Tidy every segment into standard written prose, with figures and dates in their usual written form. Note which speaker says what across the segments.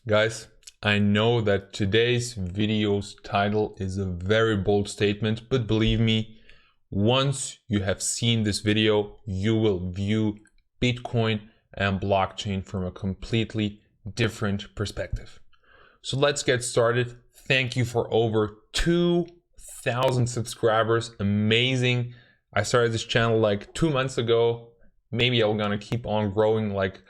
Speaker 1: Guys, I know that today's video's title is a very bold statement, but believe me, once you have seen this video, you will view Bitcoin and blockchain from a completely different perspective. So let's get started. Thank you for over 2,000 subscribers. Amazing. I started this channel like 2 months ago. Maybe I'm gonna keep on growing, like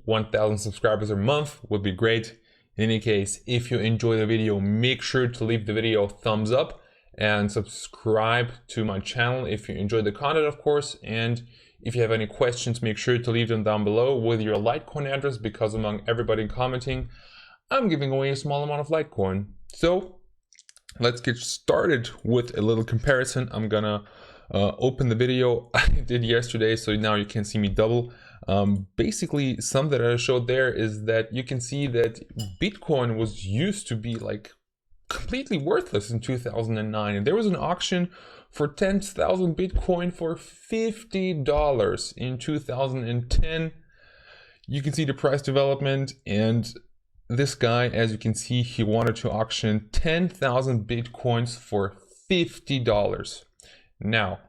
Speaker 1: 1,000 subscribers a month would be great. In any case, if you enjoy the video, make sure to leave the video a thumbs up and subscribe to my channel if you enjoy the content, of course. And if you have any questions, make sure to leave them down below with your Litecoin address, because among everybody commenting, I'm giving away a small amount of Litecoin. So let's get started with a little comparison. I'm gonna open the video I did yesterday, so now you can see me double. Basically, something that I showed there is that you can see that Bitcoin was used to be like completely worthless in 2009, and there was an auction for 10,000 Bitcoin for $50 in 2010. You can see the price development, and this guy, as you can see, he wanted to auction 10,000 Bitcoins for $50. Now,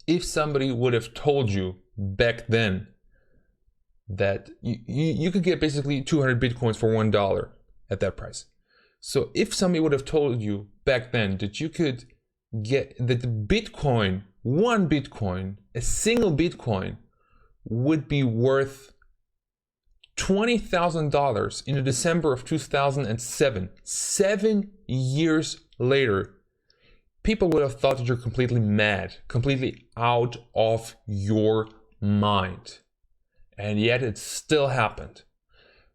Speaker 1: if somebody would have told you back then that you could get basically 200 Bitcoins for $1 at that price. So if somebody would have told you back then that you could get that the Bitcoin, one Bitcoin, a single Bitcoin would be worth $20,000 in December of 2007, 7 years later, people would have thought that you're completely mad, completely out of your mind. And yet it still happened.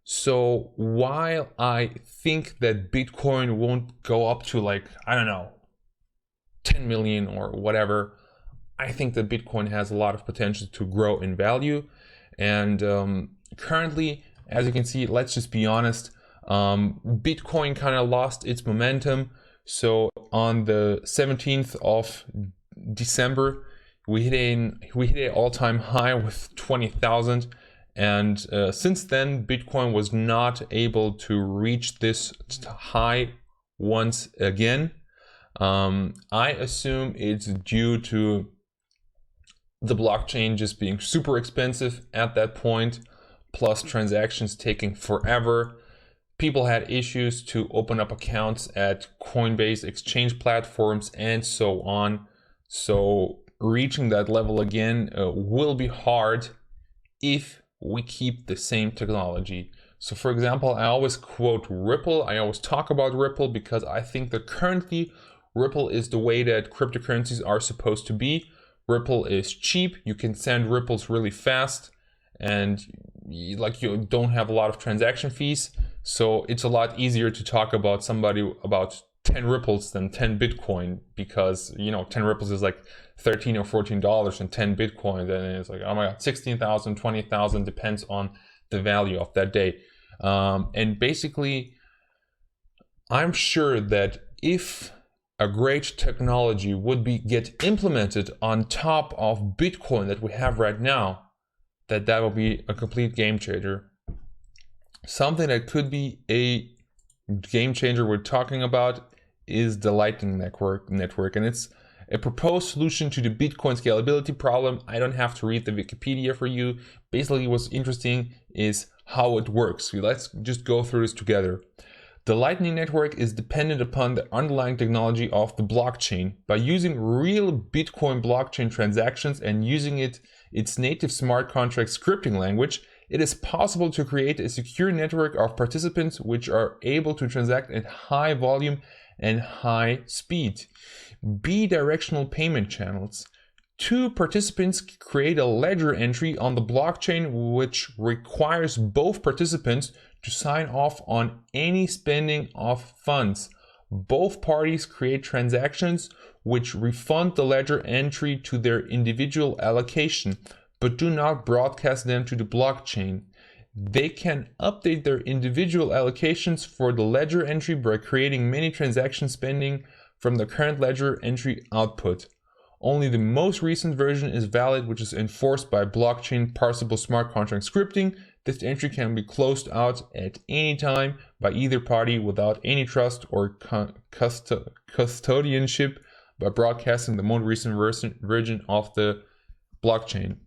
Speaker 1: So while I think that Bitcoin won't go up to, like, I don't know, 10 million or whatever, I think that Bitcoin has a lot of potential to grow in value. And currently, as you can see, let's just be honest, Bitcoin kind of lost its momentum. So on the 17th of December, we hit an all-time high with 20,000, and since then Bitcoin was not able to reach this high once again. I assume it's due to the blockchain just being super expensive at that point, plus transactions taking forever. People had issues to open up accounts at Coinbase exchange platforms and so on. So reaching that level again will be hard if we keep the same technology. So for example, I always quote Ripple. I always talk about Ripple because I think that currently Ripple is the way that cryptocurrencies are supposed to be. Ripple is cheap. You can send ripples really fast, and you don't have a lot of transaction fees. So it's a lot easier to talk about somebody about 10 ripples than 10 Bitcoin, because 10 ripples is like $13 or $14, and 10 Bitcoin then it's like, oh my god, 16,000, 20,000, depends on the value of that day. And basically, I'm sure that if a great technology would get implemented on top of Bitcoin that we have right now, that will be a complete game changer. Something that could be a game changer we're talking about is the Lightning Network, and it's a proposed solution to the Bitcoin scalability problem. I don't have to read the Wikipedia for you. Basically, what's interesting is how it works. So let's just go through this together. The Lightning Network is dependent upon the underlying technology of the blockchain. By using real Bitcoin blockchain transactions and using its native smart contract scripting language, it is possible to create a secure network of participants which are able to transact at high volume and high speed. Bidirectional payment channels. Two participants create a ledger entry on the blockchain which requires both participants to sign off on any spending of funds. Both parties create transactions which refund the ledger entry to their individual allocation, but do not broadcast them to the blockchain. They can update their individual allocations for the ledger entry by creating many transaction spending from the current ledger entry output. Only the most recent version is valid, which is enforced by blockchain parsable smart contract scripting. This entry can be closed out at any time by either party without any trust or custodianship by broadcasting the most recent version of the blockchain.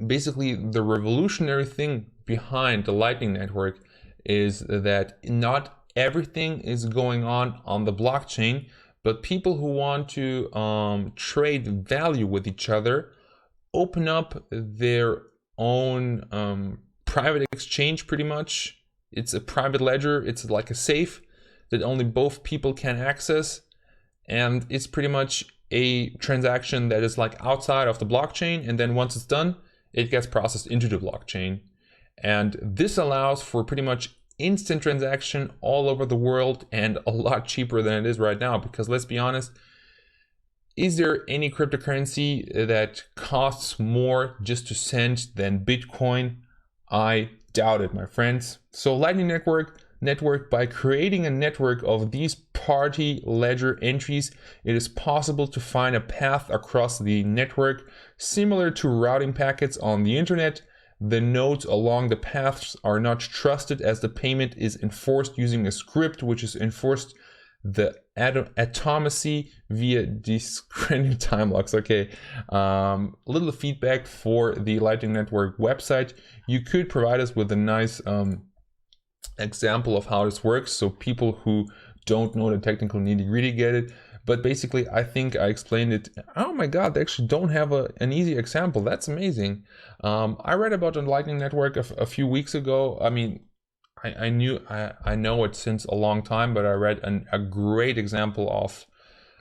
Speaker 1: Basically, the revolutionary thing behind the Lightning Network is that not everything is going on the blockchain, but people who want to trade value with each other open up their own private exchange. Pretty much, it's a private ledger. It's like a safe that only both people can access, and it's pretty much a transaction that is like outside of the blockchain, and then once it's done, it gets processed into the blockchain. And this allows for pretty much instant transaction all over the world, and a lot cheaper than it is right now. Because let's be honest, is there any cryptocurrency that costs more just to send than Bitcoin? I doubt it, my friends. So Lightning Network, by creating a network of these party ledger entries, it is possible to find a path across the network similar to routing packets on the internet. The nodes along the paths are not trusted as the payment is enforced using a script which is enforced the atomacy via discrete time locks. Okay, little feedback for the Lightning Network website. You could provide us with a nice example of how this works, so people who don't know the technical nitty-gritty get it. But basically, I think I explained it. Oh my God, they actually don't have an easy example. That's amazing. I read about the Lightning Network a few weeks ago. I mean, I know it since a long time, but I read a great example of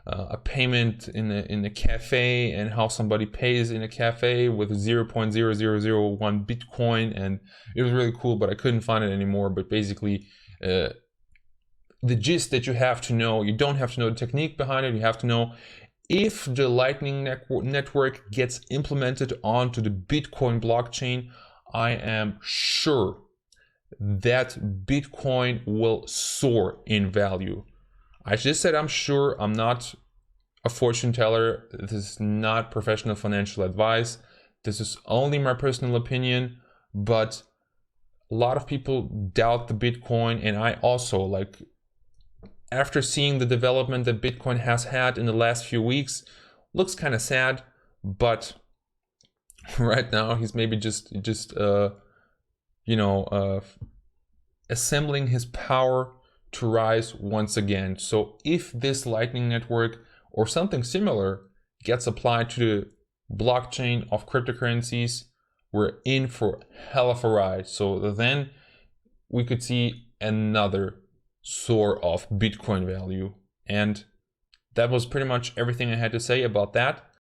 Speaker 1: a payment in a cafe, and how somebody pays in a cafe with 0.0001 Bitcoin, and it was really cool, but I couldn't find it anymore. But basically, the gist that you have to know, you don't have to know the technique behind it, you have to know if the Lightning Network gets implemented onto the Bitcoin blockchain, I am sure that Bitcoin will soar in value. I just said I'm sure. I'm not a fortune teller. This is not professional financial advice. This is only my personal opinion, but a lot of people doubt the Bitcoin, and I also, like, after seeing the development that Bitcoin has had in the last few weeks, looks kind of sad. But right now he's maybe just assembling his power to rise once again. So if this Lightning Network or something similar gets applied to the blockchain of cryptocurrencies, we're in for hell of a ride. So then we could see another soar of Bitcoin value. And that was pretty much everything I had to say about that.